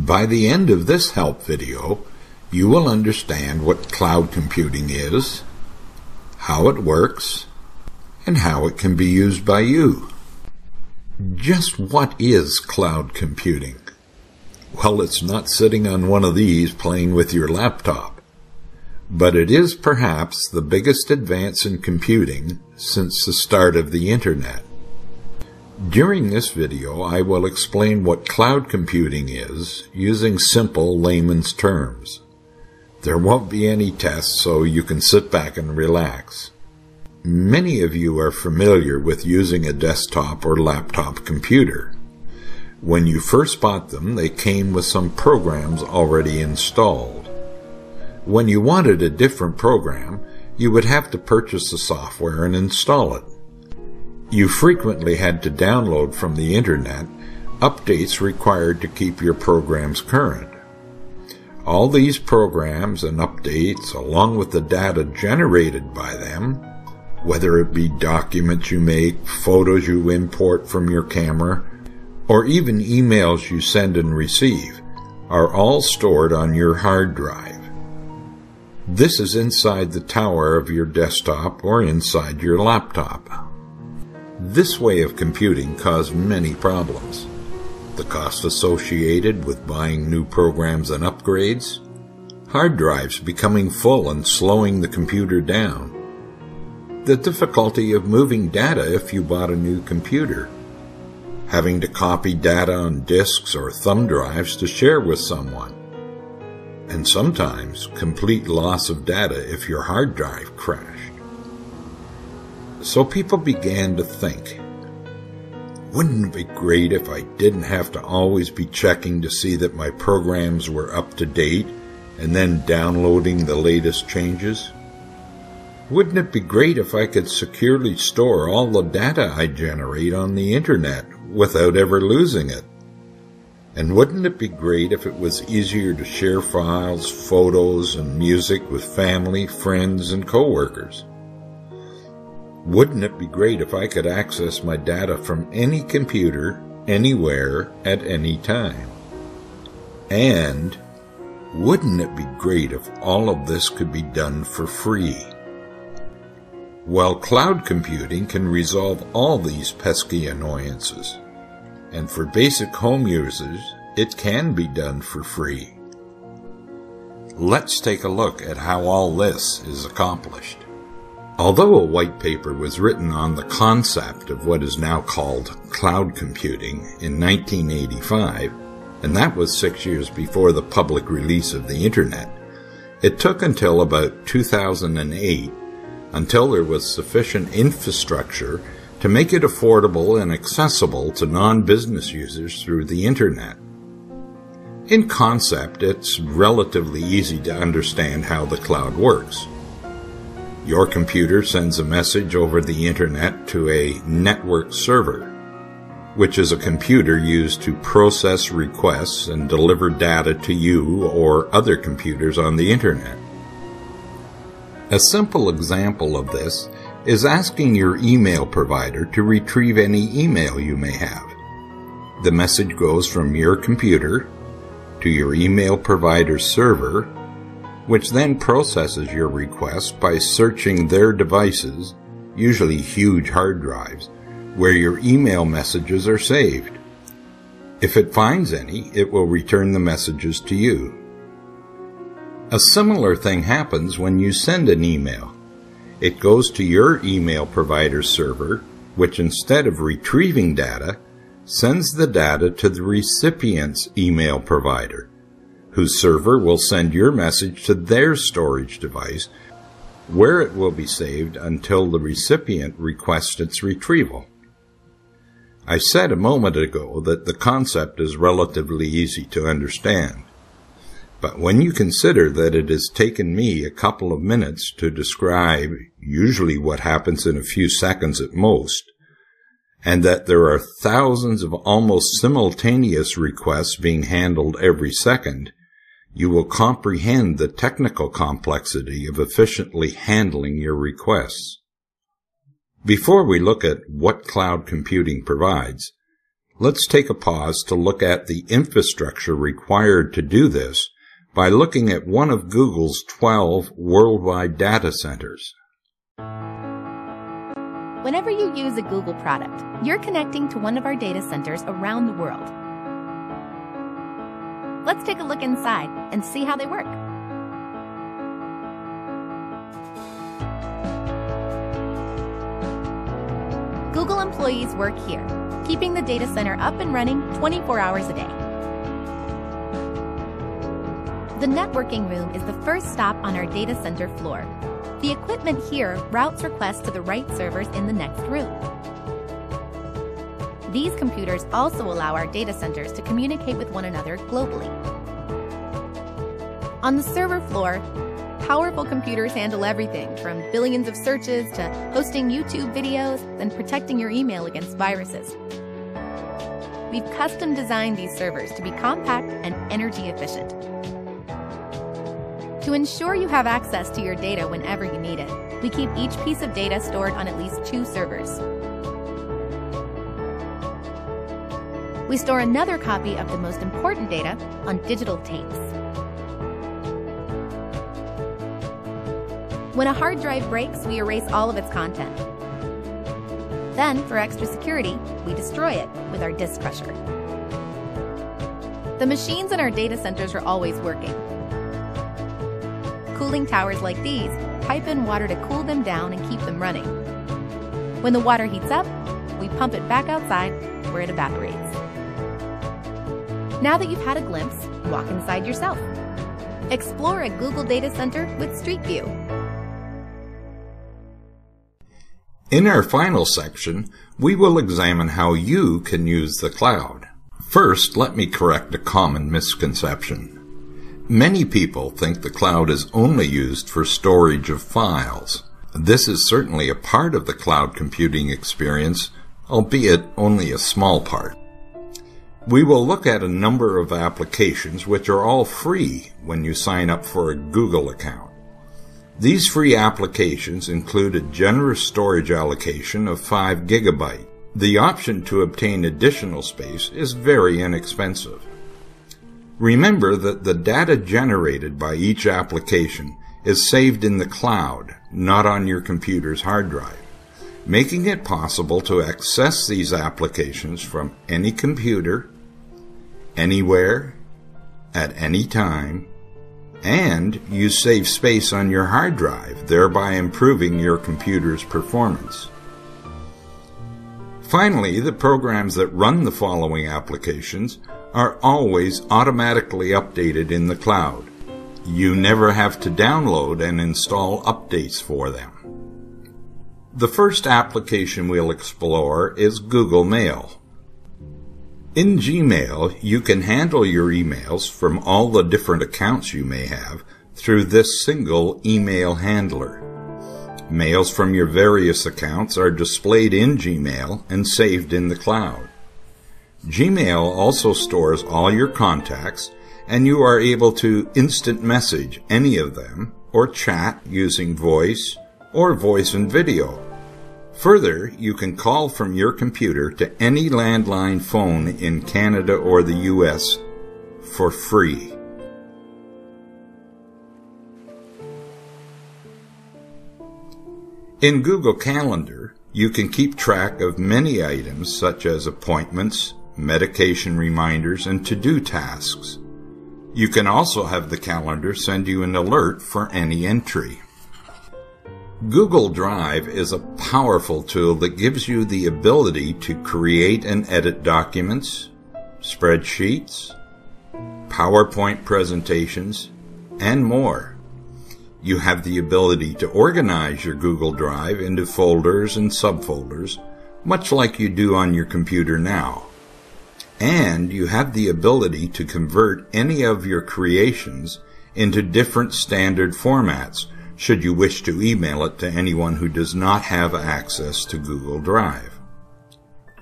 By the end of this help video, you will understand what cloud computing is, how it works, and how it can be used by you. Just what is cloud computing? Well, it's not sitting on one of these playing with your laptop, but it is perhaps the biggest advance in computing since the start of the Internet. During this video, I will explain what cloud computing is using simple layman's terms. There won't be any tests, so you can sit back and relax. Many of you are familiar with using a desktop or laptop computer. When you first bought them, they came with some programs already installed. When you wanted a different program, you would have to purchase the software and install it. You frequently had to download from the Internet updates required to keep your programs current. All these programs and updates, along with the data generated by them, whether it be documents you make, photos you import from your camera, or even emails you send and receive, are all stored on your hard drive. This is inside the tower of your desktop or inside your laptop. This way of computing caused many problems. The cost associated with buying new programs and upgrades, hard drives becoming full and slowing the computer down, the difficulty of moving data if you bought a new computer, having to copy data on disks or thumb drives to share with someone, and sometimes complete loss of data if your hard drive crashed. So people began to think, wouldn't it be great if I didn't have to always be checking to see that my programs were up to date and then downloading the latest changes? Wouldn't it be great if I could securely store all the data I generate on the Internet without ever losing it? And wouldn't it be great if it was easier to share files, photos, and music with family, friends, and coworkers? Wouldn't it be great if I could access my data from any computer, anywhere, at any time? And wouldn't it be great if all of this could be done for free? Well, cloud computing can resolve all these pesky annoyances, and for basic home users, it can be done for free. Let's take a look at how all this is accomplished. Although a white paper was written on the concept of what is now called cloud computing in 1985, and that was 6 years before the public release of the Internet, it took until about 2008 until there was sufficient infrastructure to make it affordable and accessible to non-business users through the Internet. In concept, it's relatively easy to understand how the cloud works. Your computer sends a message over the Internet to a network server, which is a computer used to process requests and deliver data to you or other computers on the Internet. A simple example of this is asking your email provider to retrieve any email you may have. The message goes from your computer to your email provider's server, which then processes your request by searching their devices, usually huge hard drives, where your email messages are saved. If it finds any, it will return the messages to you. A similar thing happens when you send an email. It goes to your email provider's server, which instead of retrieving data, sends the data to the recipient's email provider, whose server will send your message to their storage device, where it will be saved until the recipient requests its retrieval. I said a moment ago that the concept is relatively easy to understand. But when you consider that it has taken me a couple of minutes to describe usually what happens in a few seconds at most, and that there are thousands of almost simultaneous requests being handled every second, you will comprehend the technical complexity of efficiently handling your requests. Before we look at what cloud computing provides, Let's take a pause to look at the infrastructure required to do this by looking at one of Google's 12 worldwide data centers. Whenever you use a Google product, you're connecting to one of our data centers around the world. Let's take a look inside and see how they work. Google employees work here, keeping the data center up and running 24 hours a day. The networking room is the first stop on our data center floor. The equipment here routes requests to the right servers in the next room. These computers also allow our data centers to communicate with one another globally. On the server floor, powerful computers handle everything from billions of searches to hosting YouTube videos and protecting your email against viruses. We've custom designed these servers to be compact and energy efficient. To ensure you have access to your data whenever you need it, we keep each piece of data stored on at least 2 servers. We store another copy of the most important data on digital tapes. When a hard drive breaks, we erase all of its content. Then, for extra security, we destroy it with our disk crusher. The machines in our data centers are always working. Cooling towers like these pipe in water to cool them down and keep them running. When the water heats up, we pump it back outside where it evaporates. Now that you've had a glimpse, walk inside yourself. Explore a Google data center with Street View. In our final section, we will examine how you can use the cloud. First, let me correct a common misconception. Many people think the cloud is only used for storage of files. This is certainly a part of the cloud computing experience, albeit only a small part. We will look at a number of applications which are all free when you sign up for a Google account. These free applications include a generous storage allocation of 5 GB. The option to obtain additional space is very inexpensive. Remember that the data generated by each application is saved in the cloud, not on your computer's hard drive, making it possible to access these applications from any computer, anywhere, at any time, and you save space on your hard drive, thereby improving your computer's performance. Finally, the programs that run the following applications are always automatically updated in the cloud. You never have to download and install updates for them. The first application we'll explore is Google Mail. In Gmail, you can handle your emails from all the different accounts you may have through this single email handler. Mails from your various accounts are displayed in Gmail and saved in the cloud. Gmail also stores all your contacts, and you are able to instant message any of them or chat using voice or voice and video. Further, you can call from your computer to any landline phone in Canada or the US for free. In Google Calendar, you can keep track of many items such as appointments, medication reminders, and to-do tasks. You can also have the calendar send you an alert for any entry. Google Drive is a powerful tool that gives you the ability to create and edit documents, spreadsheets, PowerPoint presentations, and more. You have the ability to organize your Google Drive into folders and subfolders, much like you do on your computer now. And you have the ability to convert any of your creations into different standard formats, should you wish to email it to anyone who does not have access to Google Drive.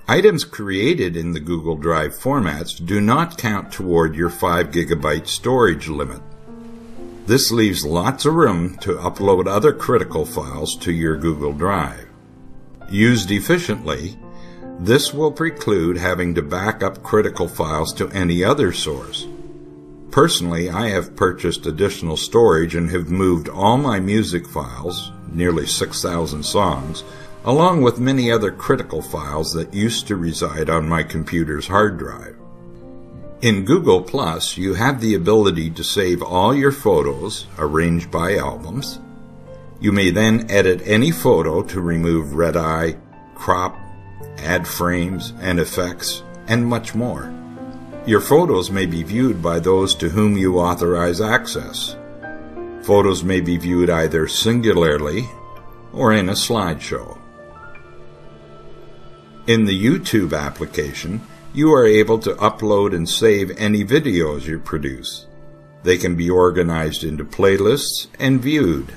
Items created in the Google Drive formats do not count toward your 5 GB storage limit. This leaves lots of room to upload other critical files to your Google Drive. Used efficiently, This will preclude having to back up critical files to any other source. Personally, I have purchased additional storage and have moved all my music files, nearly 6,000 songs, along with many other critical files that used to reside on my computer's hard drive. In Google+, you have the ability to save all your photos, arranged by albums. You may then edit any photo to remove red eye, crop, add frames and effects, and much more. Your photos may be viewed by those to whom you authorize access. Photos may be viewed either singularly or in a slideshow. In the YouTube application, you are able to upload and save any videos you produce. They can be organized into playlists and viewed.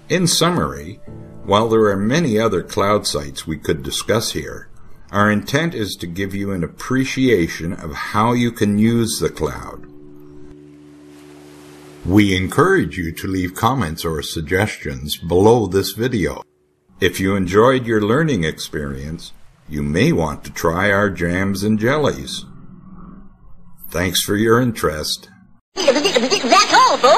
In summary, while there are many other cloud sites we could discuss here, our intent is to give you an appreciation of how you can use the cloud. We encourage you to leave comments or suggestions below this video. If you enjoyed your learning experience, you may want to try our jams and jellies. Thanks for your interest. That's all, folks.